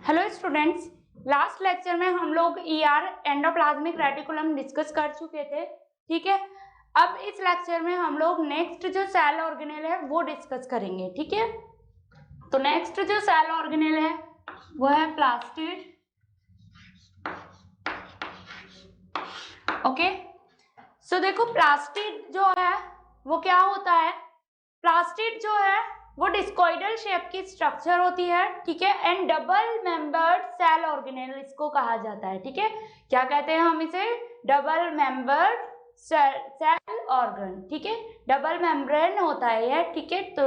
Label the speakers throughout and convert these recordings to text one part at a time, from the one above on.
Speaker 1: Hello students, last lecture में हम लोग एंडोप्लाज्मिक रेटिकुलम डिस्कस कर चुके थे। ठीक है, अब इस लेक्चर में हम लोग नेक्स्ट जो सेल ऑर्गेनेल है वो डिस्कस करेंगे। ठीक है, तो नेक्स्ट जो सेल ऑर्गेनेल है वो है प्लास्टिड। ओके, सो देखो प्लास्टिड जो है वो क्या होता है। प्लास्टिड जो है वो डिस्कोइडल शेप की स्ट्रक्चर होती है। ठीक है, and double membered cell organelle इसको कहा जाता है। ठीक है, क्या कहते हैं हम इसे? Double membered cell organ. ठीक है, डबल मेम्ब्रेन होता है यह। ठीक है, तो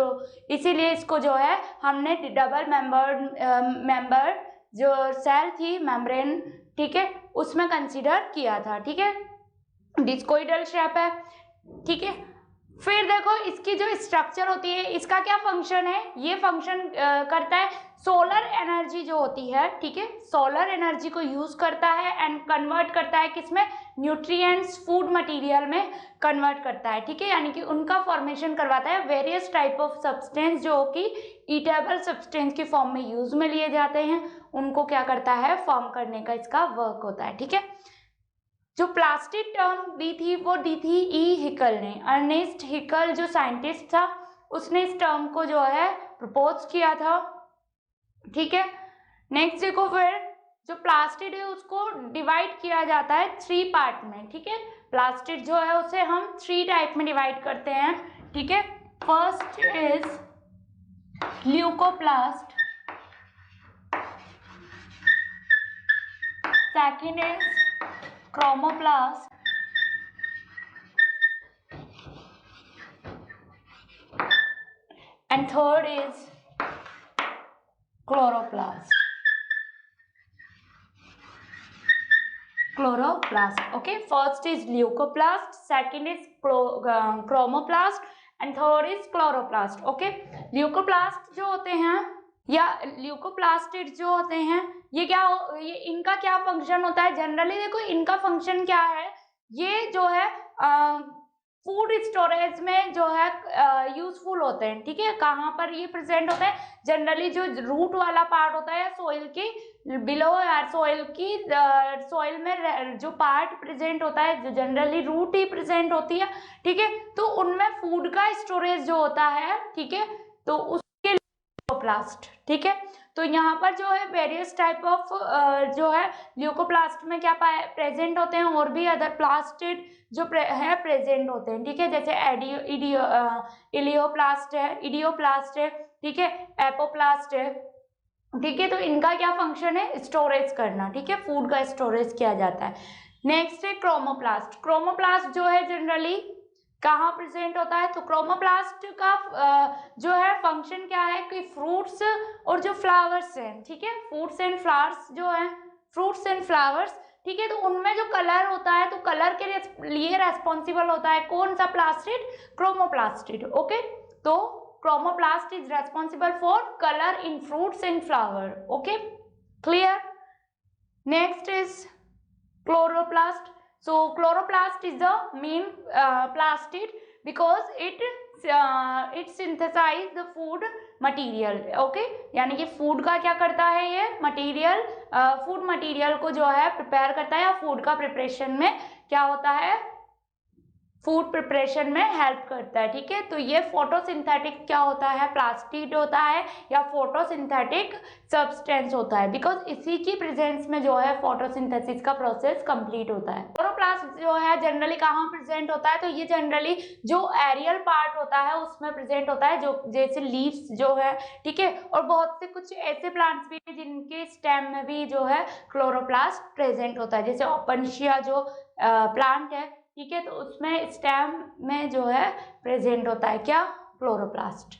Speaker 1: इसीलिए इसको जो है हमने डबल मेंबर्ड जो सेल थी मेम्ब्रेन, ठीक है, उसमें कंसीडर किया था। ठीक है, डिस्कोइडल शेप है। ठीक है, फिर देखो इसकी जो स्ट्रक्चर होती है, इसका क्या फंक्शन है? ये फंक्शन करता है सोलर एनर्जी जो होती है। ठीक है, सोलर एनर्जी को यूज करता है एंड कन्वर्ट करता है किसमें? न्यूट्रिएंट्स, फूड मटेरियल में कन्वर्ट करता है। ठीक है, यानी कि उनका फॉर्मेशन करवाता है। वेरियस टाइप ऑफ सब्सटेंस जो कि ईटेबल सब्सटेंस की फॉर्म में यूज में लिए जाते हैं, उनको क्या करता है? फॉर्म करने का इसका वर्क होता है। ठीक है, जो प्लास्टिड टर्म दी थी वो दी थी ई हिकल ने। अर्नेस्ट हिकल जो साइंटिस्ट था उसने इस टर्म को जो है प्रपोज किया था। ठीक है, नेक्स्ट देखो, फिर जो प्लास्टिड है उसको डिवाइड किया जाता है 3 पार्ट में। ठीक है, प्लास्टिड जो है उसे हम 3 टाइप में डिवाइड करते हैं। ठीक है, first is leucoplast, second is chromoplast, and third is chloroplast. Okay, first is leucoplast, second is chromoplast and third is chloroplast. Okay, leucoplast जो होते हैं या ल्यूकोप्लास्टिड जो होते हैं, ये इनका क्या फंक्शन होता है? जनरली देखो इनका फंक्शन क्या है, ये जो है फूड स्टोरेज में जो है यूजफुल होते हैं। ठीक है, कहाँ पर ये प्रेजेंट होता है? जनरली जो रूट वाला पार्ट होता है सोइल की बिलो सोइल में जो पार्ट प्रेजेंट होता है, जो जनरली रूट ही प्रेजेंट होती है। ठीक है, तो उनमें फूड का स्टोरेज जो होता है, ठीक है, तो उसके ल्यूकोप्लास्ट। ठीक है, तो यहाँ पर जो है वेरियस टाइप ऑफ जो है ल्यूकोप्लास्ट में क्या प्रेजेंट होते हैं, और भी अदर प्लास्टिड जो है प्रेजेंट होते हैं। ठीक है, जैसे इडियोप्लास्ट है, ठीक है, एपोप्लास्ट है। ठीक है, तो इनका क्या फंक्शन है? स्टोरेज करना। ठीक है, फूड का स्टोरेज किया जाता है। नेक्स्ट है क्रोमोप्लास्ट। क्रोमोप्लास्ट जो है जनरली कहाँ प्रेजेंट होता है? तो क्रोमोप्लास्ट का जो है फंक्शन क्या है कि फ्रूट्स और जो फ्लावर्स हैं, ठीक है, फ्रूट्स एंड फ्लावर्स जो है, फ्रूट्स एंड फ्लावर्स, ठीक है, तो उनमें जो कलर होता है, तो कलर के लिए रेस्पॉन्सिबल होता है कौन सा प्लास्टिड? क्रोमोप्लास्टिड। ओके, तो chromoplast is responsible for color in fruits and flower. Okay, clear? Next is chloroplast. So chloroplast is the main plastid because it synthesize the food material. Okay, यानी कि food का क्या करता है? ये मटेरियल, फूड मटेरियल को जो है प्रिपेयर करता है, या फूड का प्रिपरेशन में क्या होता है? फूड प्रिपरेशन में हेल्प करता है। ठीक है, तो ये फोटोसिंथेटिक क्या होता है? प्लास्टिड होता है या फोटोसिंथेटिक सब्सटेंस होता है, बिकॉज इसी की प्रेजेंस में जो है फोटोसिंथेसिस का प्रोसेस कंप्लीट होता है। क्लोरोप्लास्ट जो है जनरली कहाँ प्रेजेंट होता है? तो ये जनरली जो एरियल पार्ट होता है उसमें प्रेजेंट होता है, जो जैसे लीव्स जो है, ठीक है, और बहुत से कुछ ऐसे प्लांट्स भी जिनके स्टेम में भी जो है क्लोरोप्लास्ट प्रेजेंट होता है, जैसे ओपनशिया जो प्लांट है, ठीक है, तो उसमें स्टेम में जो है प्रेजेंट होता है क्या? क्लोरोप्लास्ट।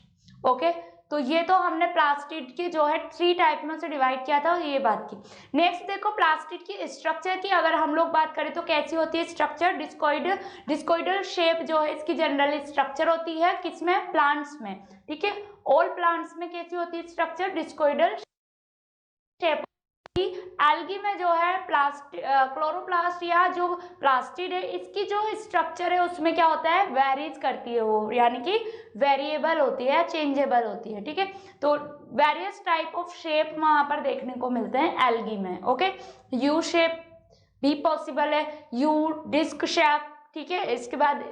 Speaker 1: ओके, तो ये तो हमने प्लास्टिड के जो है 3 टाइप में से डिवाइड किया था, ये बात की। नेक्स्ट देखो प्लास्टिड की स्ट्रक्चर की अगर हम लोग बात करें तो कैसी होती है स्ट्रक्चर? डिस्कोइडल शेप जो है इसकी जनरल स्ट्रक्चर होती है, किसमें? प्लांट्स में। ठीक है, ऑल प्लांट्स में कैसी होती है स्ट्रक्चर? डिस्कोइडल शेप एल्गी में जो है क्लोरोप्लास्ट या जो प्लास्टिड है, इसकी जो स्ट्रक्चर है उसमें क्या होता है, वेरीज करती है वो, यानी कि वेरिएबल होती है, चेंजेबल होती है, ठीक है। तो वेरियस टाइप ऑफ शेप वहां पर देखने को मिलते हैं एल्गी में। ओके, यू शेप भी पॉसिबल है, यू डिस्क शेप, ठीक है। इसके बाद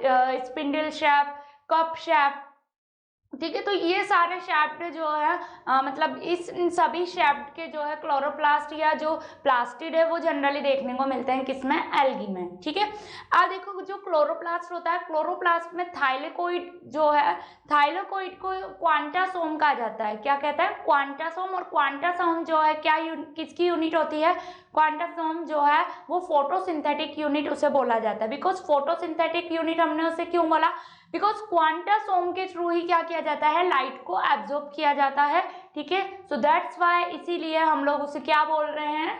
Speaker 1: स्पिंडल शेप, कप शेप, ठीक है। तो ये सारे शेप्ड जो है मतलब इन सभी शेप्ड के जो है क्लोरोप्लास्ट या जो प्लास्टिड है वो जनरली देखने को मिलते हैं किसमें, एल्गी में, ठीक है। अब देखो जो क्लोरोप्लास्ट होता है, क्लोरोप्लास्ट में थाइलेकोइड जो है, थाइलेकोइड को क्वांटासोम कहा जाता है। क्या कहता है, क्वांटासोम। और क्वांटासोम जो है क्या किसकी यूनिट होती है, क्वांटासोम जो है वो फोटोसिंथेटिक यूनिट उसे बोला जाता है। बिकॉज फोटोसिंथेटिक यूनिट हमने उसे क्यों बोला, बिकॉज क्वांटासोम के थ्रू ही क्या किया जाता है, लाइट को एब्जॉर्ब किया जाता है, ठीक है। सो दैट्स व्हाई, इसीलिए हम लोग उसे क्या बोल रहे हैं,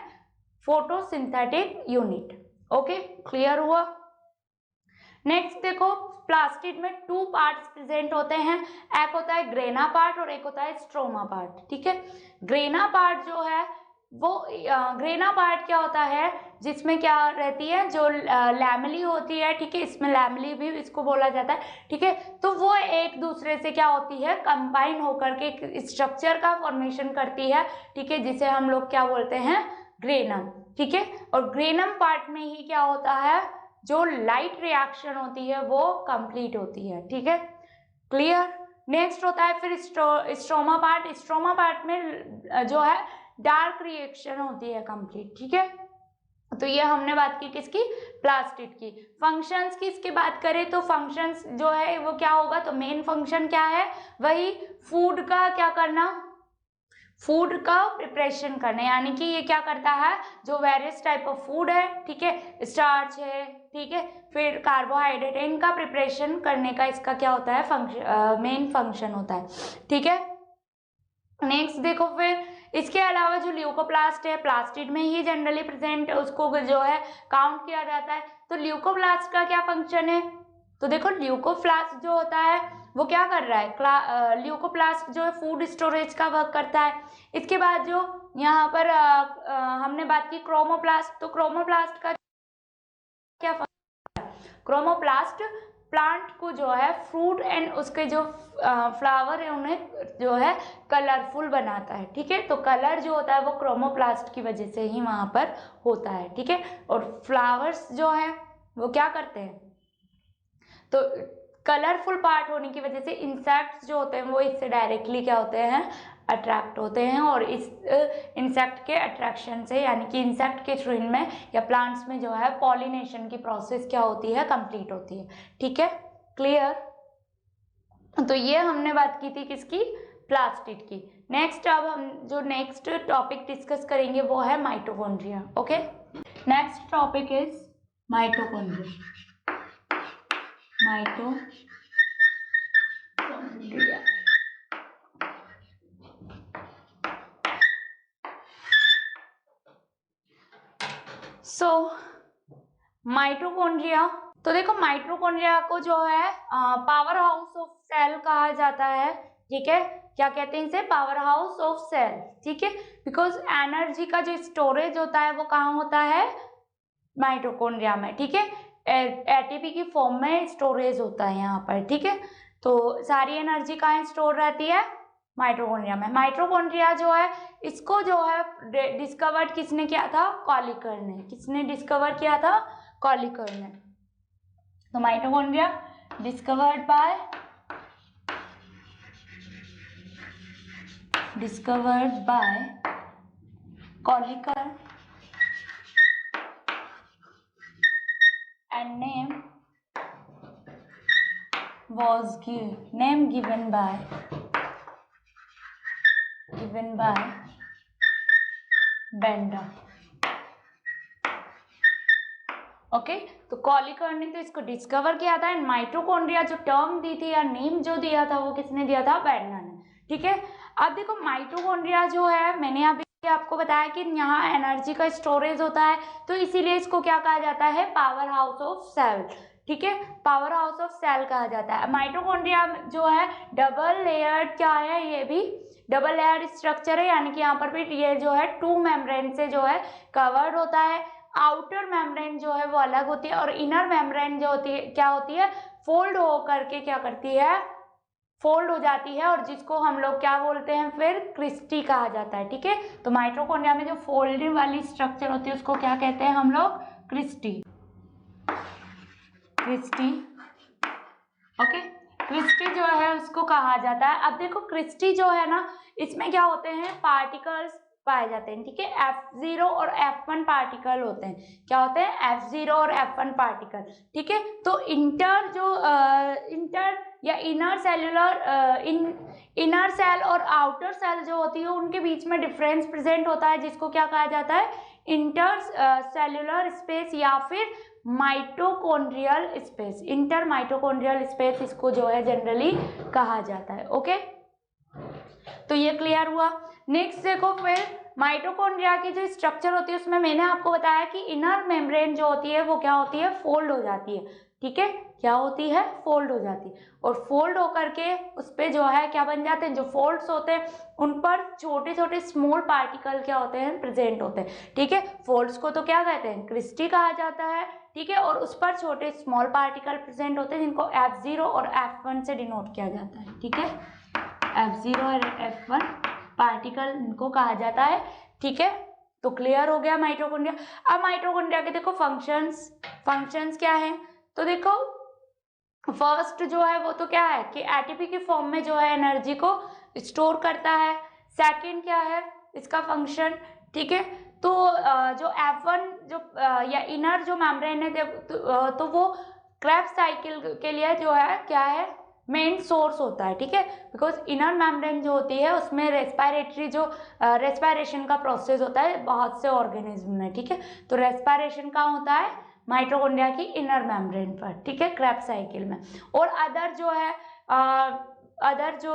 Speaker 1: फोटोसिंथेटिक यूनिट। ओके, क्लियर हुआ। नेक्स्ट देखो, प्लास्टिड में 2 पार्ट्स प्रेजेंट होते हैं, एक होता है ग्रेना पार्ट और एक होता है स्ट्रोमा पार्ट, ठीक है। ग्रेना पार्ट जो है वो ग्रेना पार्ट क्या होता है, जिसमें क्या रहती है, जो लैमेली होती है, ठीक है। इसमें लैमेली भी इसको बोला जाता है, ठीक है। तो वो एक दूसरे से क्या होती है, कंबाइन होकर के एक स्ट्रक्चर का फॉर्मेशन करती है, ठीक है, जिसे हम लोग क्या बोलते हैं, ग्रेनम, ठीक है। और ग्रेनम पार्ट में ही क्या होता है, जो लाइट रिएक्शन होती है वो कंप्लीट होती है, ठीक है, क्लियर। नेक्स्ट होता है फिर स्ट्रोमा पार्ट। स्ट्रोमा पार्ट में जो है डार्क रिएक्शन होती है कंप्लीट, ठीक है। तो ये हमने बात की किसकी, प्लास्टिड की। फंक्शंस की इसकी बात करें तो फंक्शंस जो है वो क्या होगा, तो मेन फंक्शन क्या है, वही फूड का क्या करना, फूड का प्रिपरेशन करना, यानी कि ये क्या करता है, जो वेरियस टाइप ऑफ फूड है, ठीक है, स्टार्च है, ठीक है, फिर कार्बोहाइड्रेट, इनका प्रिपरेशन करने का इसका क्या होता है, फंक्शन, मेन फंक्शन होता है, ठीक है। नेक्स्ट देखो, फिर इसके अलावा जो ल्यूकोप्लास्ट है, प्लास्टिड में ही जनरली प्रेजेंट, उसको जो है काउंट किया जाता है। तो ल्यूकोप्लास्ट का क्या फंक्शन है, तो देखो ल्यूकोप्लास्ट जो होता है वो क्या कर रहा है, ल्यूकोप्लास्ट जो है फूड स्टोरेज का वर्क करता है। इसके बाद जो यहाँ पर हमने बात की क्रोमोप्लास्ट, तो क्रोमोप्लास्ट का क्या फंक्शन है, क्रोमोप्लास्ट प्लांट को जो है फ्रूट एंड उसके जो फ्लावर है उन्हें जो है कलरफुल बनाता है, ठीक है। तो कलर जो होता है वो क्रोमोप्लास्ट की वजह से ही वहाँ पर होता है, ठीक है। और फ्लावर्स जो है वो क्या करते हैं, तो कलरफुल पार्ट होने की वजह से इंसेक्ट्स जो होते हैं वो इससे डायरेक्टली क्या होते हैं, अट्रैक्ट होते हैं। और इस इंसेक्ट के अट्रैक्शन से, यानी कि इंसेक्ट के थ्रू इनमें या प्लांट्स में जो है पॉलिनेशन की प्रोसेस क्या होती है, कंप्लीट होती है, ठीक है, क्लियर। तो ये हमने बात की थी किसकी, प्लास्टिड की। नेक्स्ट अब हम जो नेक्स्ट टॉपिक डिस्कस करेंगे वो है mitochondria. Okay, next topic is mitochondria. Mitochondria, so mitochondria, तो देखो माइटोकॉन्ड्रिया को जो है पावर हाउस ऑफ सेल कहा जाता है, ठीक है। क्या कहते हैं इसे, पावर हाउस ऑफ सेल, ठीक है। बिकॉज एनर्जी का जो स्टोरेज होता है वो कहाँ होता है, माइटोकॉन्ड्रिया में, ठीक है। एटीपी की फॉर्म में स्टोरेज होता है यहाँ पर, ठीक है। तो सारी एनर्जी कहाँ स्टोर रहती है, माइटोकॉन्ड्रिया में। माइटोकॉन्ड्रिया जो है इसको जो है डिस्कवर्ड किसने किया था, कॉलिकर ने। किसने डिस्कवर किया था, कॉलिकर ने। तो mitochondria discovered by Kolliker and name given by Benda. Okay, तो कॉलिकर ने तो इसको डिस्कवर किया था, एंड माइटोकॉन्ड्रिया जो टर्म दी थी या नेम जो दिया था वो किसने दिया था, बेंडा ने, ठीक है। अब देखो माइटोकॉन्ड्रिया जो है, मैंने अभी आपको बताया कि यहाँ एनर्जी का स्टोरेज होता है, तो इसीलिए इसको क्या कहा जाता है, पावर हाउस ऑफ सेल, ठीक है, पावर हाउस ऑफ सेल कहा जाता है। माइटोकॉन्ड्रिया जो है डबल लेयर्ड क्या है, ये भी डबल लेयर स्ट्रक्चर है, यानी कि यहाँ पर भी ये जो है 2 मेम्ब्रेन से जो है कवर्ड होता है। आउटर मेम्ब्रेन जो है वो अलग होती है और इनर मेम्ब्रेन जो होती है क्या होती है, फोल्ड हो करके क्या करती है, फोल्ड हो जाती है, और जिसको हम लोग क्या बोलते हैं फिर, क्रिस्टी कहा जाता है। ठीक है, तो माइटोकॉन्ड्रिया में जो फोल्डिंग वाली स्ट्रक्चर होती है उसको क्या कहते हैं हम लोग, क्रिस्टी। क्रिस्टी, ओके, क्रिस्टी जो है उसको कहा जाता है। अब देखो क्रिस्टी जो है ना, इसमें क्या होते हैं, पार्टिकल्स पाए जाते हैं। ठीक है, F0 और F1 पार्टिकल होते हैं। क्या होते हैं, F0 और F1 पार्टिकल। ठीक है, तो इंटर या इनर सेल्यूलर इनर सेल और आउटर सेल जो होती है उनके बीच में डिफरेंस प्रेजेंट होता है, जिसको क्या कहा जाता है, इंटर सेल्यूलर स्पेस या फिर mitochondrial space. Inter mitochondrial space इसको जो है जनरली कहा जाता है। ओके, तो ये क्लियर हुआ। नेक्स्ट देखो, फिर माइटोकॉन्ड्रिया की जो स्ट्रक्चर होती है उसमें मैंने आपको बताया कि इनर मेम्ब्रेन जो होती है वो क्या होती है, फोल्ड हो जाती है। ठीक है, क्या होती है, फोल्ड हो जाती है, और फोल्ड होकर के उस पर जो है क्या बन जाते हैं, जो फोल्ड्स होते हैं उन पर छोटे छोटे स्मॉल पार्टिकल क्या होते हैं, प्रेजेंट होते हैं। ठीक है, फोल्ड्स को तो क्या कहते हैं, क्रिस्टी कहा जाता है। ठीक है, और उस पर छोटे स्मॉल पार्टिकल प्रेजेंट होते हैं जिनको F0 और F1 से डिनोट किया जाता है। ठीक है, F0 और F1 पार्टिकल इनको कहा जाता है। ठीक है, तो क्लियर हो गया माइटोकॉन्ड्रिया। अब माइटोकॉन्ड्रिया के देखो फंक्शंस क्या है, तो देखो फर्स्ट जो है वो तो क्या है कि एटीपी की फॉर्म में जो है एनर्जी को स्टोर करता है। सेकंड क्या है इसका फंक्शन, ठीक है, तो जो F1 जो या इनर जो मेम्ब्रेन है तो वो क्रेब्स साइकिल के लिए जो है क्या है, मेन सोर्स होता है। ठीक है, बिकॉज इनर मेम्ब्रेन जो होती है उसमें रेस्पिरेटरी जो रेस्पिरेशन का प्रोसेस होता है बहुत से ऑर्गेनिज्म में। ठीक है, तो रेस्पिरेशन कहाँ होता है, माइटोकॉन्ड्रिया की इनर मेम्ब्रेन पर। ठीक है, क्रेब्स साइकिल में। और अदर जो है अदर जो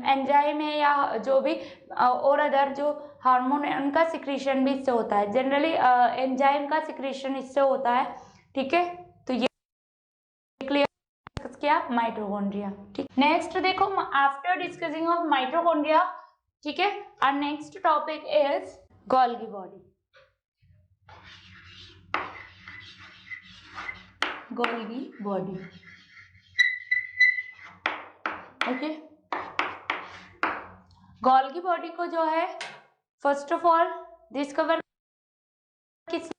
Speaker 1: एंजाइम है या जो भी और अदर जो हार्मोन है उनका सिक्रीशन भी इससे होता है। जनरली एंजाइम का सिक्रीशन इससे होता है। ठीक है, तो ये क्लियर क्या, माइटोकॉन्ड्रिया। ठीक, नेक्स्ट देखो, आफ्टर डिस्कसिंग ऑफ माइटोकॉन्ड्रिया, ठीक है, और next topic is Golgi body. Golgi body, okay, Golgi body को जो है फर्स्ट ऑफ ऑल डिस्कवर किस,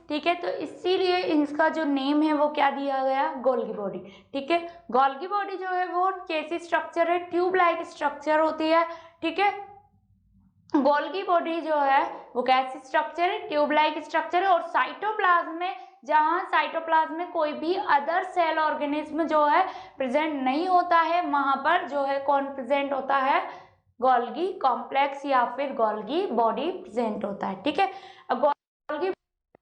Speaker 1: ठीक है, तो इसीलिए इसका जो नेम है वो क्या दिया गया, गोल्गी बॉडी। ठीक है, गोल्गी बॉडी जो है वो कैसी स्ट्रक्चर है, ट्यूब लाइक स्ट्रक्चर होती है। ठीक है, गोल्गी बॉडी जो है वो कैसी स्ट्रक्चर है, ट्यूब लाइक स्ट्रक्चर है, और साइटोप्लाज्म में, जहां साइटोप्लाज्म में कोई भी अदर सेल ऑर्गेनिज्म जो है प्रेजेंट नहीं होता है, वहां पर जो है कौन प्रेजेंट होता है, गोल्गी कॉम्प्लेक्स या फिर गोल्गी बॉडी प्रेजेंट होता है। ठीक है, अब गोल्गी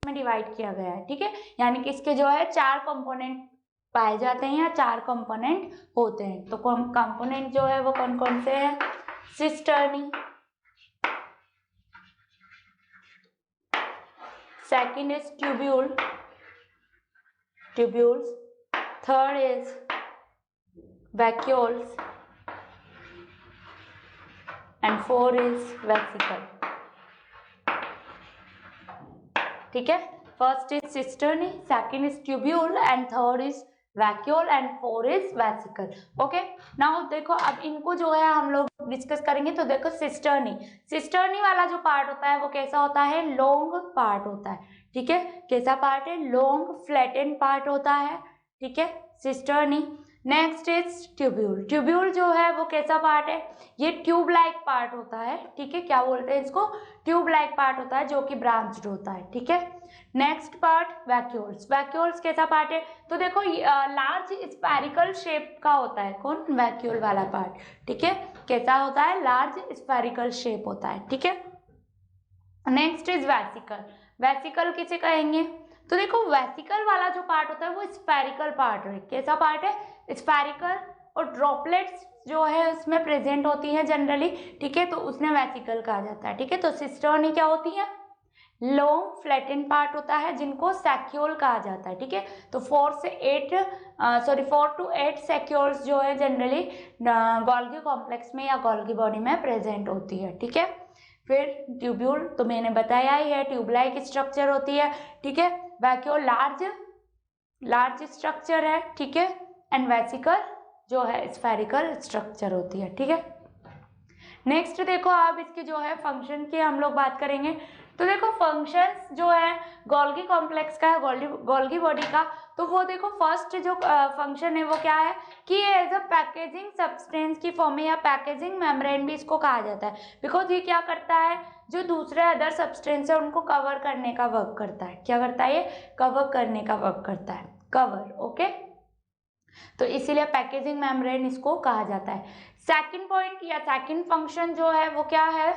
Speaker 1: में डिवाइड किया गया है। ठीक है, यानी कि इसके जो है 4 कंपोनेंट पाए जाते हैं या 4 कंपोनेंट होते हैं। तो कंपोनेंट जो है वो कौन कौन से हैं, cisternae, second is tubules, third is vacuoles, and 4 is vesicle। ठीक है, first is cisternae, second is tubule, and third is vacuole, and 4 is vesicle. Okay, now देखो अब इनको जो है हम लोग डिस्कस करेंगे। तो देखो सिस्टर्नी वाला जो पार्ट होता है वो कैसा होता है, लॉन्ग पार्ट होता है। ठीक है, कैसा पार्ट है, लॉन्ग फ्लैटेन पार्ट होता है। ठीक है, सिस्टर्नी। नेक्स्ट इज ट्यूब्यूल जो है वो कैसा पार्ट है, ये ट्यूब लाइक पार्ट होता है। ठीक है, क्या बोलते हैं इसको, ट्यूब लाइक पार्ट होता है जो कि ब्रांच्ड होता है। ठीक है, नेक्स्ट पार्ट वैक्यूल्स कैसा पार्ट है, तो देखो लार्ज स्फेरिकल शेप का होता है, कौन, वैक्यूल वाला पार्ट। ठीक है, कैसा होता है, लार्ज स्फेरिकल शेप होता है। ठीक है, नेक्स्ट इज वेसिकल किसे कहेंगे, तो देखो वेसिकल वाला जो पार्ट होता है वो स्फेरिकल पार्ट है। कैसा पार्ट है, स्फेरिकल, और ड्रॉपलेट्स जो है उसमें प्रेजेंट होती है जनरली। ठीक है, तो उसने वेसिकल कहा जाता है। ठीक है, तो सिस्टर्नी क्या होती है, लॉन्ग फ्लैटेन पार्ट होता है जिनको सैक्यूल कहा जाता है, ठीक है। तो 4 to 8 सैक्यूल्स जो है जनरली गोल्गी कॉम्प्लेक्स में या गोल्गी बॉडी में प्रेजेंट होती है, ठीक है। फिर ट्यूब्यूल तो मैंने बताया ही है, ट्यूब लाइक स्ट्रक्चर होती है, ठीक है। वैक्यूल लार्ज स्ट्रक्चर है, ठीक है। एंड वेसिकल जो है स्फेरिकल स्ट्रक्चर होती है, ठीक है। नेक्स्ट देखो आप इसके जो है फंक्शन की हम लोग बात करेंगे। तो देखो फंक्शंस जो है गोल्गी कॉम्प्लेक्स का है, गोल्गी बॉडी का, तो वो देखो फर्स्ट जो फंक्शन है वो क्या है कि ये एज अ पैकेजिंग सब्सटेंस की फॉर्म में या पैकेजिंग मेम्ब्रेन भी इसको कहा जाता है, बिकॉज ये क्या करता है जो दूसरे अदर सब्सटेंस है उनको कवर करने का वर्क करता है। क्या करता है? ये कवर करने का वर्क करता है, कवर, ओके। तो इसीलिए पैकेजिंग मेम्ब्रेन इसको कहा जाता है। सेकंड पॉइंट या सेकंड फंक्शन जो है वो क्या है,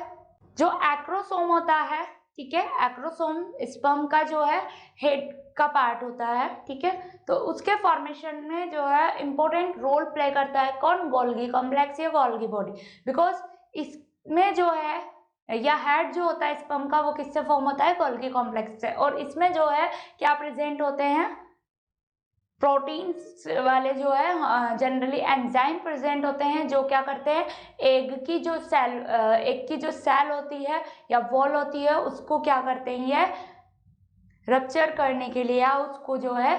Speaker 1: जो एक्रोसोम होता है, ठीक है। एक्रोसोम स्पर्म का जो है हेड का पार्ट होता है, ठीक है। तो उसके फॉर्मेशन में जो है इंपॉर्टेंट रोल प्ले करता है कौन? गोल्गी कॉम्प्लेक्स या गोल्गी बॉडी, बिकॉज इसमें जो है या हेड जो होता है स्पर्म का वो किससे फॉर्म होता है? गोल्गी कॉम्प्लेक्स से। और इसमें जो है क्या प्रेजेंट होते हैं? प्रोटीन्स वाले जो है जनरली एंजाइम प्रेजेंट होते हैं जो क्या करते हैं एग की जो सेल होती है या वॉल होती है उसको क्या करते हैं? ये रप्चर करने के लिए या उसको जो है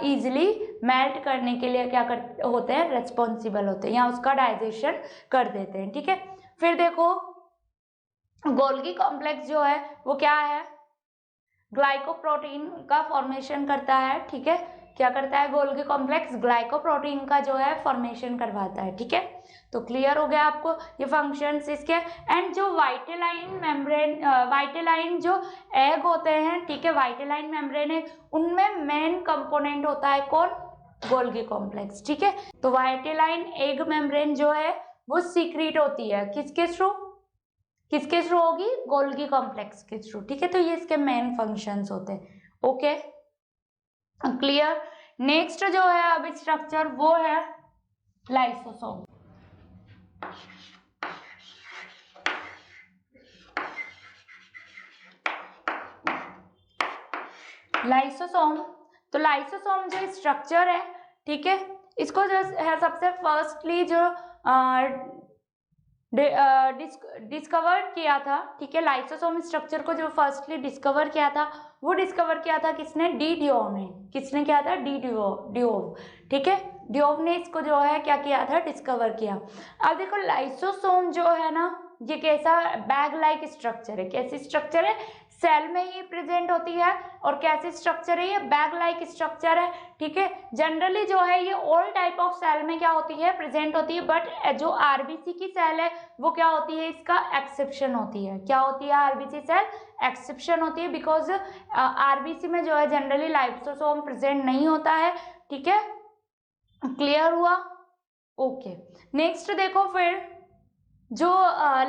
Speaker 1: इजीली मेल्ट करने के लिए क्या कर होते हैं? रेस्पॉन्सिबल होते हैं या उसका डाइजेशन कर देते हैं, ठीक है। फिर देखो गोल्गी कॉम्प्लेक्स जो है वो क्या है? ग्लाइकोप्रोटीन का फॉर्मेशन करता है, ठीक है। क्या करता है? गोल्गी कॉम्प्लेक्स ग्लाइकोप्रोटीन का जो है फॉर्मेशन करवाता है, ठीक है। तो क्लियर हो गया आपको ये फंक्शंस इसके। एंड जो वाइटेलाइन जो एग होते हैं, ठीक है, वाइटेलाइन मेम्ब्रेन है, उनमें मेन कंपोनेंट होता है कौन? गोल्गी कॉम्प्लेक्स, ठीक है। तो वाइटेलाइन एग मेम्ब्रेन जो है वो सीक्रेट होती है किसके थ्रू होगी? गोल्गी कॉम्प्लेक्स के थ्रू, ठीक है। तो ये इसके मेन फंक्शंस होते हैं, ओके, क्लियर। नेक्स्ट जो है अब स्ट्रक्चर वो है लाइसोसोम। लाइसोसोम, तो लाइसोसोम जो स्ट्रक्चर है, ठीक है, इसको जो है सबसे फर्स्टली जो डिस्कवर किया था, ठीक है, लाइसोसोम स्ट्रक्चर को जो फर्स्टली डिस्कवर किया था वो डिस्कवर किया था किसने? डी डियोव ने। किसने किया था? डी डियोव, ठीक है। डियोव ने इसको जो है क्या किया था? डिस्कवर किया। अब देखो लाइसोसोम जो है ना ये कैसा बैग लाइक स्ट्रक्चर है। कैसी स्ट्रक्चर है? सेल में ही प्रेजेंट होती है। और कैसी स्ट्रक्चर है? ये बैग लाइक स्ट्रक्चर है, ठीक है। जनरली जो है ये ऑल टाइप ऑफ सेल में क्या होती है? प्रेजेंट होती है। बट जो आरबीसी की सेल है वो क्या होती है? इसका एक्सेप्शन होती है। क्या होती है? आरबीसी सेल एक्सेप्शन होती है, बिकॉज आरबीसी में जो है जनरली लाइसोसोम प्रेजेंट नहीं होता है, ठीक है। क्लियर हुआ? ओके। नेक्स्ट देखो फिर जो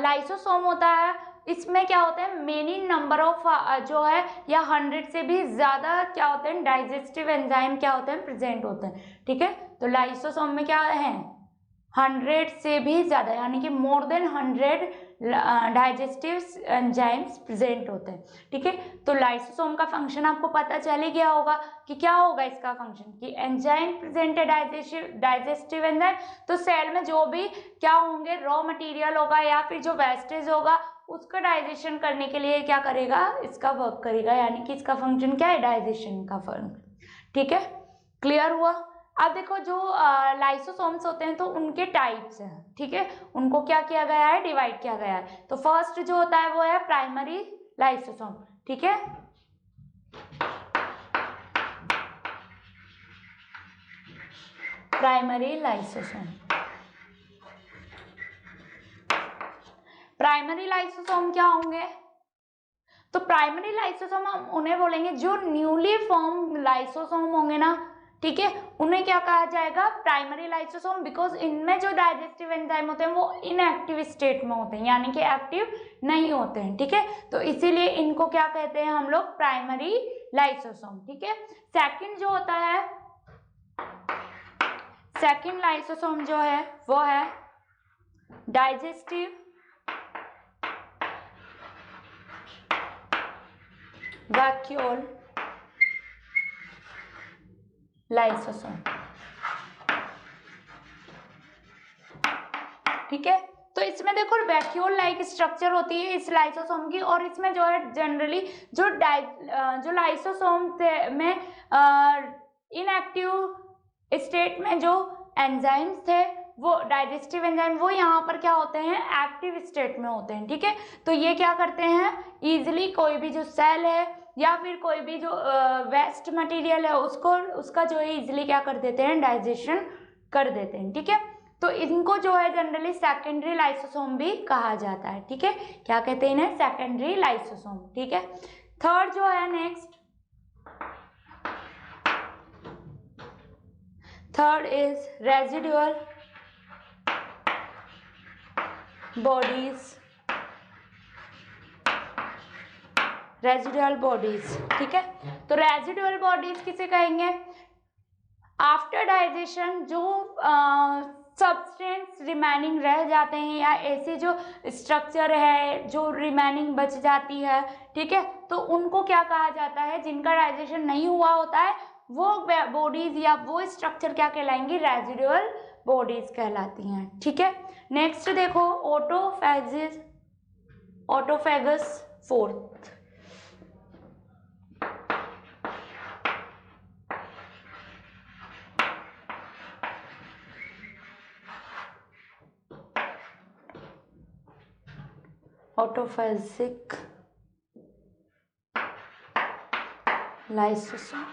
Speaker 1: लाइसोसोम होता है इसमें क्या होता है? मेनी नंबर ऑफ जो है या 100 से भी ज्यादा क्या होते हैं? डाइजेस्टिव एंजाइम क्या होते हैं? प्रेजेंट होते हैं, ठीक है। तो लाइसोसोम में क्या है? 100 से भी ज्यादा यानी कि more than 100 digestive enzymes present होते हैं, ठीक है। तो लाइसोसोम का फंक्शन आपको पता चल ही गया होगा कि क्या होगा इसका फंक्शन, कि एंजाइम प्रेजेंट है, डाइजेस्टिव एंजाइम। तो सेल में जो भी क्या होंगे रॉ मटेरियल होगा या फिर जो वेस्टेज होगा उसका डाइजेशन करने के लिए क्या करेगा? इसका वर्क करेगा, यानी कि इसका फंक्शन क्या है? डाइजेशन का फंक्शन, ठीक है। क्लियर हुआ? अब देखो जो लाइसोसोम्स होते हैं तो उनके टाइप्स हैं, ठीक है। उनको क्या किया गया है? डिवाइड किया गया है। तो फर्स्ट जो होता है वो है प्राइमरी लाइसोसोम, ठीक है। प्राइमरी लाइसोसोम, प्राइमरी लाइसोसोम क्या होंगे? तो प्राइमरी लाइसोसोम हम उन्हें बोलेंगे जो न्यूली फॉर्म लाइसोसोम होंगे ना, ठीक है, उन्हें क्या कहा जाएगा? प्राइमरी लाइसोसोम, बिकॉज इनमें जो डाइजेस्टिव एंजाइम होते हैं वो इनएक्टिव स्टेट में होते हैं, यानी कि एक्टिव नहीं होते हैं, ठीक है। तो इसीलिए इनको क्या कहते हैं हम लोग? प्राइमरी लाइसोसोम, ठीक है। सेकंड जो होता है, सेकंड लाइसोसोम जो है वो है डाइजेस्टिव वैक्यूल लाइसोसोम। ठीक है, तो इसमें देखो वैक्यूल लाइक स्ट्रक्चर होती है इस लाइसोसोम की, और इसमें जो है जनरली जो लाइसोसोम में इनएक्टिव स्टेट में जो एंजाइम्स थे, वो डाइजेस्टिव एंजाइम, वो यहाँ पर क्या होते हैं, एक्टिव स्टेट में होते हैं। ठीक है, तो ये क्या करते हैं, इजिली कोई भी जो सेल है या फिर कोई भी जो वेस्ट मटेरियल है उसका जो है इजिली क्या कर देते हैं, डाइजेशन कर देते हैं। ठीक है, तो इनको जो है जनरली सेकेंडरी लाइसोसोम भी कहा जाता है। ठीक है, क्या कहते हैं इन्हें, सेकेंडरी लाइसोसोम। ठीक है, थर्ड जो है next, third is residual bodies, residual bodies. ठीक है, तो रेजिडुअल बॉडीज किसे कहेंगे, आफ्टर डाइजेशन जो सब्सटेंस रिमेनिंग रह जाते हैं या ऐसे जो स्ट्रक्चर है जो रिमेनिंग बच जाती है। ठीक है, तो उनको क्या कहा जाता है, जिनका डाइजेशन नहीं हुआ होता है वो बॉडीज या वो स्ट्रक्चर क्या कहलाएंगी, रेजिडुअल बॉडीज कहलाती हैं। ठीक है, नेक्स्ट देखो ऑटोफेगस फोर्थ। ऑटोफेजिक लाइसोसोम।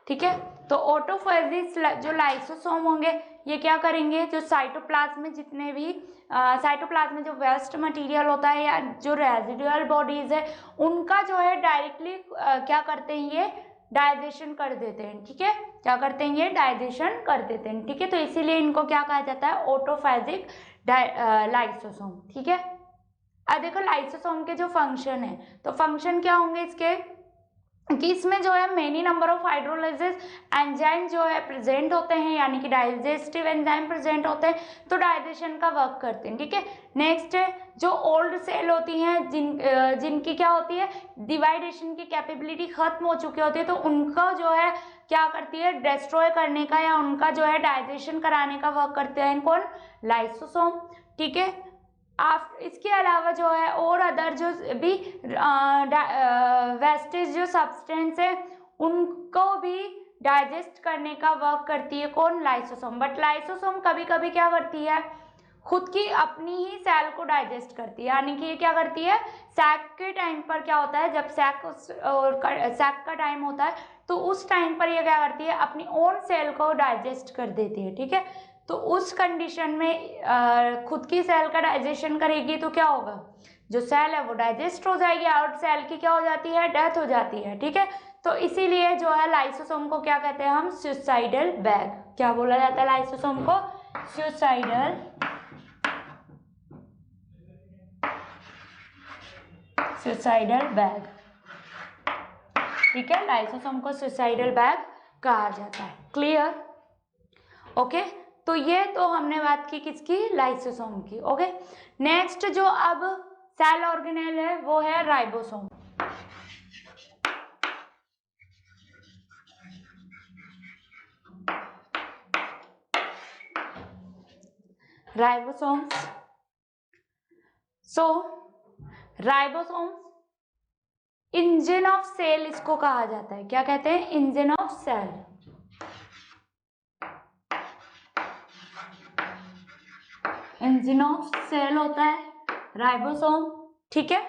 Speaker 1: ठीक है, तो ऑटोफेजिक जो लाइसोसोम होंगे ये क्या करेंगे, जो साइटोप्लाज्म में जितने भी साइटोप्लाज्म में जो वेस्ट मटेरियल होता है या जो रेजिडुअल बॉडीज है उनका जो है डायरेक्टली क्या करते हैं, ये डाइजेशन कर देते हैं। ठीक है, क्या करते हैं, ये डाइजेशन कर देते हैं। ठीक है, तो इसीलिए इनको क्या कहा जाता है, ऑटोफेजिक लाइसोसोम। ठीक है, अब देखो लाइसोसोम के जो फंक्शन है, तो फंक्शन क्या होंगे इसके, कि इसमें जो है many number of hydrolysis enzyme जो है प्रेजेंट होते हैं, यानी कि डाइजेस्टिव एंजाइम प्रेजेंट होते हैं, तो डाइजेशन का वर्क करते हैं। ठीक है, नेक्स्ट है जो ओल्ड सेल होती हैं जिनकी क्या होती है, डिवाइडेशन की कैपेबिलिटी खत्म हो चुकी होती है, तो उनका जो है क्या करती है, डिस्ट्रॉय करने का या उनका जो है डाइजेशन कराने का वर्क करते हैं कौन, लाइसोसोम। ठीक है, इसके अलावा जो है और अदर जो भी वेस्टेज जो सब्सटेंस है उनको भी डाइजेस्ट करने का वर्क करती है कौन, लाइसोसोम। बट लाइसोसोम कभी कभी क्या करती है, खुद की अपनी ही सेल को डाइजेस्ट करती है, यानी कि ये क्या करती है, सैक के टाइम पर क्या होता है, जब सैक का टाइम होता है तो उस टाइम पर ये क्या करती है, अपनी ओन सेल को डाइजेस्ट कर देती है। ठीक है, तो उस कंडीशन में खुद की सेल का डाइजेशन करेगी तो क्या होगा, जो सेल है वो डाइजेस्ट हो जाएगी और सेल की क्या हो जाती है, डेथ हो जाती है। ठीक है, तो इसीलिए जो है लाइसोसोम को क्या कहते हैं हम, सुसाइडल बैग। क्या बोला जाता है लाइसोसोम को, सुसाइडल बैग। ठीक है, लाइसोसोम को सुसाइडल बैग कहा जाता है। Clear, okay. तो ये तो हमने बात की किसकी, लाइसोसोम की। ओके, नेक्स्ट जो अब सेल ऑर्गेनेल है वो है ribosome. Ribosomes, ribosomes engine of cell इसको कहा जाता है। क्या कहते हैं, engine of cell. Engine of cell होता है राइबोसोम। ठीक है,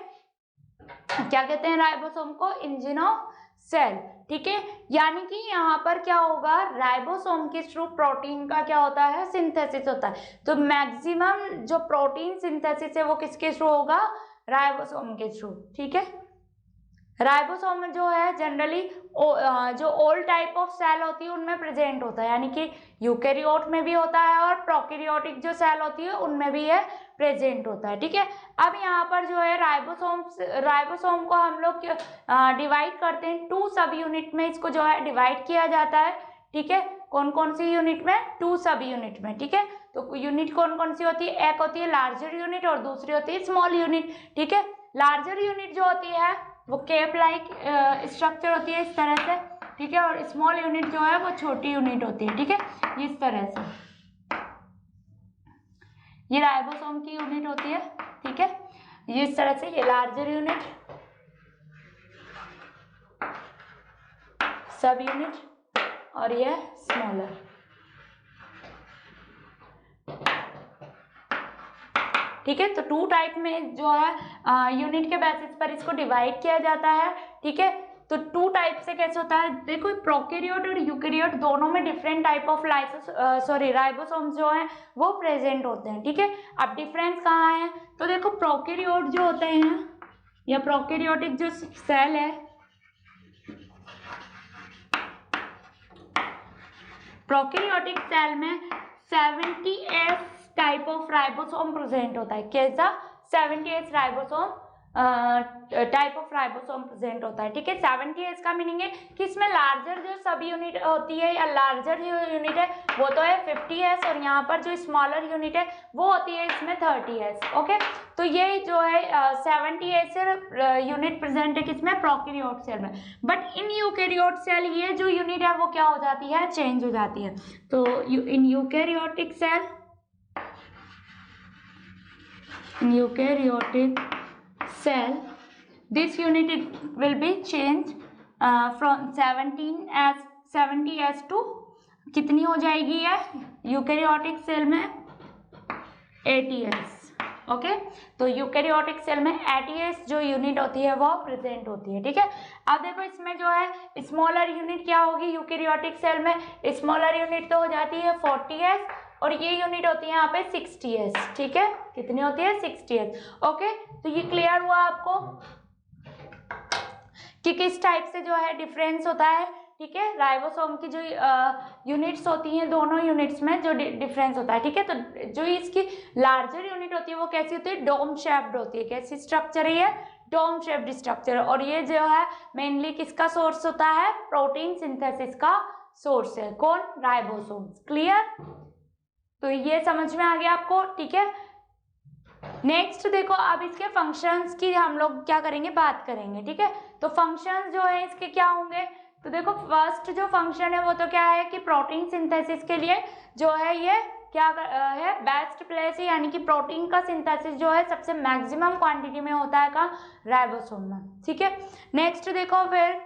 Speaker 1: क्या कहते हैं राइबोसोम को, इंजन ऑफ सेल। ठीक है, यानी कि यहाँ पर क्या होगा, राइबोसोम के थ्रू प्रोटीन का क्या होता है, सिंथेसिस होता है। तो मैक्सिमम जो प्रोटीन सिंथेसिस है वो किसके थ्रू होगा, राइबोसोम के थ्रू। ठीक है, राइबोसोम जो है जनरली जो ओल्ड टाइप ऑफ सेल होती है उनमें प्रेजेंट होता है, यानी कि यूकैरियोट में भी होता है और प्रोकैरियोटिक जो सेल होती है उनमें भी ये प्रेजेंट होता है। ठीक है, अब यहाँ पर जो है राइबोसोम को हम लोग डिवाइड करते हैं 2 सब यूनिट में, इसको जो है डिवाइड किया जाता है। ठीक है, कौन कौन सी यूनिट में, 2 सब यूनिट में। ठीक है, तो यूनिट कौन कौन सी होती है, एक होती है लार्जर यूनिट और दूसरी होती है स्मॉल यूनिट। ठीक है, लार्जर यूनिट जो होती है वो केप लाइक स्ट्रक्चर होती है इस तरह से, ठीक है, और स्मॉल यूनिट जो है वो छोटी यूनिट होती है, ठीक है, इस तरह से। ये राइबोसोम की यूनिट होती है, ठीक है, ये इस तरह से, ये लार्जर यूनिट, सब यूनिट, और ये स्मॉलर। ठीक है, तो 2 टाइप में जो है यूनिट के बेसिस पर इसको डिवाइड किया जाता है, ठीक है। तो 2 टाइप से कैसे होता है, देखो प्रोकैरियोट और यूकैरियोट दोनों में डिफरेंट टाइप ऑफ राइबोसोम्स जो हैं वो प्रेजेंट होते हैं, ठीक है। अब डिफरेंस कहाँ है, तो देखो प्रोकैरियोट जो होते हैं या प्रोकैरियोटिक जो सेल है, प्रोकैरियोटिक सेल में 70S type of ribosome present होता है। कैसा? 70S ribosome type of ribosome present होता है, ठीक है। 70S का मीनिंग है कि इसमें लार्जर जो सब यूनिट होती है या लार्जर जो यूनिट है वो तो है 50S, और यहाँ पर जो स्मॉलर यूनिट है वो होती है इसमें 30S, ओके। तो ये जो है 70S यूनिट प्रेजेंट है किसमें? प्रोकैरियोट सेल में। बट इन यूकैरियोट सेल ये जो यूनिट है वो क्या हो जाती है? चेंज हो जाती है। तो in eukaryotic cell, in eukaryotic cell, this unit will be changed from 70S to कितनी हो जाएगी है यूकैरियोटिक सेल में? 80S, okay. तो यूकैरियोटिक सेल में 80S जो यूनिट होती है वो प्रेजेंट होती है, ठीक है। अब देखो इसमें जो है स्मॉलर यूनिट क्या होगी यूकैरियोटिक सेल में? स्मॉलर यूनिट तो हो जाती है 40S, और ये यूनिट होती है यहाँ पे 60S, ठीक है। कितनी होती है? 60S, okay. तो ये क्लियर हुआ आपको कि किस टाइप से जो है डिफरेंस होता है, ठीक है। राइबोसोम की जो यूनिट्स होती हैं दोनों यूनिट्स में जो डिफरेंस होता है, ठीक है। तो जो इसकी लार्जर यूनिट होती है वो कैसी होती है? डोम शेप्ड होती है। कैसी स्ट्रक्चर है ये? Dome shaped structure. और ये जो है मेनली किसका सोर्स होता है? प्रोटीन सिंथेसिस का सोर्स है। कौन? राइबोसोम्स। क्लियर? तो ये समझ में आ गया आपको, ठीक है। नेक्स्ट देखो, अब इसके फंक्शंस की हम लोग क्या करेंगे? बात करेंगे, ठीक है। तो फंक्शंस जो है इसके क्या होंगे? तो देखो फर्स्ट जो फंक्शन है वो तो क्या है कि प्रोटीन सिंथेसिस के लिए जो है ये क्या है? बेस्ट प्लेस है, यानी कि प्रोटीन का सिंथेसिस जो है सबसे मैक्सिमम क्वांटिटी में होता है का राइबोसोम में, ठीक है। नेक्स्ट देखो फिर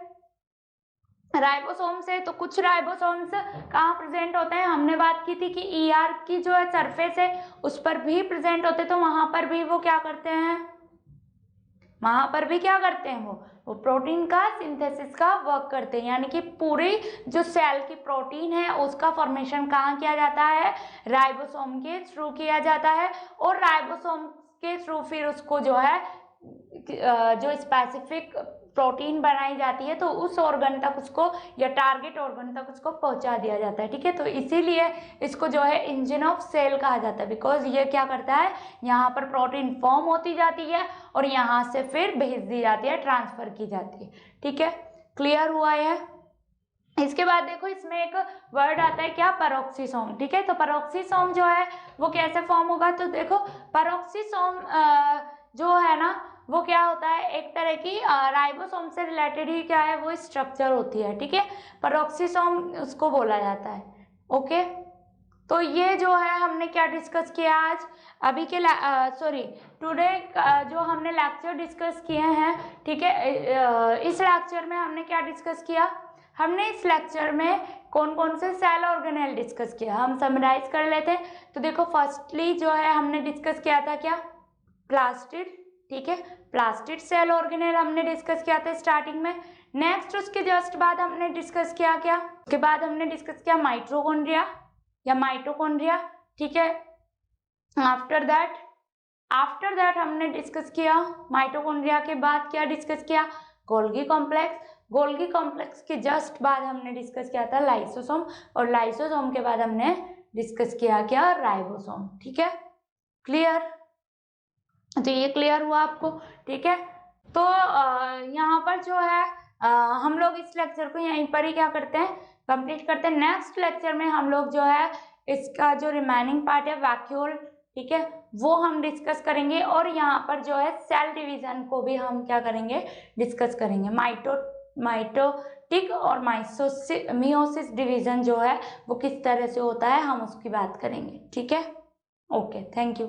Speaker 1: राइबोसोम से, तो कुछ राइबोसोम्स कहाँ प्रेजेंट होते हैं? हमने बात की थी कि ER की जो है सरफेस है उस पर भी प्रेजेंट होते, तो वहां पर भी वो क्या करते हैं? वहां पर भी क्या करते हैं? वो प्रोटीन का सिंथेसिस का वर्क करते हैं, यानी कि पूरी जो सेल की प्रोटीन है उसका फॉर्मेशन कहाँ किया जाता है? राइबोसोम के थ्रू किया जाता है। और राइबोसोम के थ्रू फिर उसको जो है जो स्पेसिफिक प्रोटीन बनाई जाती है तो उस ऑर्गन तक उसको या टारगेट ऑर्गन तक उसको पहुंचा दिया जाता है, ठीक है। तो इसीलिए इसको जो है इंजन ऑफ सेल कहा जाता है, बिकॉज ये क्या करता है? यहाँ पर प्रोटीन फॉर्म होती जाती है और यहाँ से फिर भेज दी जाती है, ट्रांसफर की जाती है, ठीक है। क्लियर हुआ है? इसके बाद देखो इसमें एक वर्ड आता है क्या? पैरोक्सिसोम, ठीक है। तो पैरोक्सिसोम जो है वो कैसे फॉर्म होगा? तो देखो पैरोक्सिसोम जो है ना वो क्या होता है? एक तरह की राइबोसोम से रिलेटेड ही क्या है वो स्ट्रक्चर होती है, ठीक है। पैरोक्सिसोम उसको बोला जाता है, ओके। तो ये जो है हमने क्या डिस्कस किया आज? अभी के टुडे जो हमने लेक्चर डिस्कस किए हैं, ठीक है। इस लेक्चर में हमने क्या डिस्कस किया? हमने इस लेक्चर में कौन कौन से सेल ऑर्गेनेल डिस्कस किया, हम समराइज कर लेते हैं। तो देखो फर्स्टली जो है हमने डिस्कस किया था क्या? प्लास्टिड, ठीक है। प्लास्टिड सेल ऑर्गेनेल हमने डिस्कस किया था स्टार्टिंग में। नेक्स्ट उसके जस्ट बाद हमने डिस्कस किया क्या? उसके बाद हमने डिस्कस किया माइटोकॉन्ड्रिया या माइटोकॉन्ड्रिया, ठीक है। आफ्टर दैट हमने डिस्कस किया माइटोकॉन्ड्रिया के बाद क्या डिस्कस किया? Golgi complex. गोल्गी कॉम्प्लेक्स के जस्ट बाद हमने डिस्कस किया था लाइसोसोम, और लाइसोसोम के बाद हमने डिस्कस किया क्या? राइबोसोम, ठीक है। क्लियर? तो ये क्लियर हुआ आपको, ठीक है। तो यहाँ पर जो है हम लोग इस लेक्चर को यहीं पर ही क्या करते हैं? कंप्लीट करते हैं। नेक्स्ट लेक्चर में हम लोग जो है इसका जो रिमेनिंग पार्ट है वैक्यूल, ठीक है, वो हम डिस्कस करेंगे। और यहाँ पर जो है सेल डिवीजन को भी हम क्या करेंगे, डिस्कस करेंगे। माइटोटिक और मियोसिस डिवीजन जो है वो किस तरह से होता है, हम उसकी बात करेंगे। ठीक है, ओके, थैंक यू।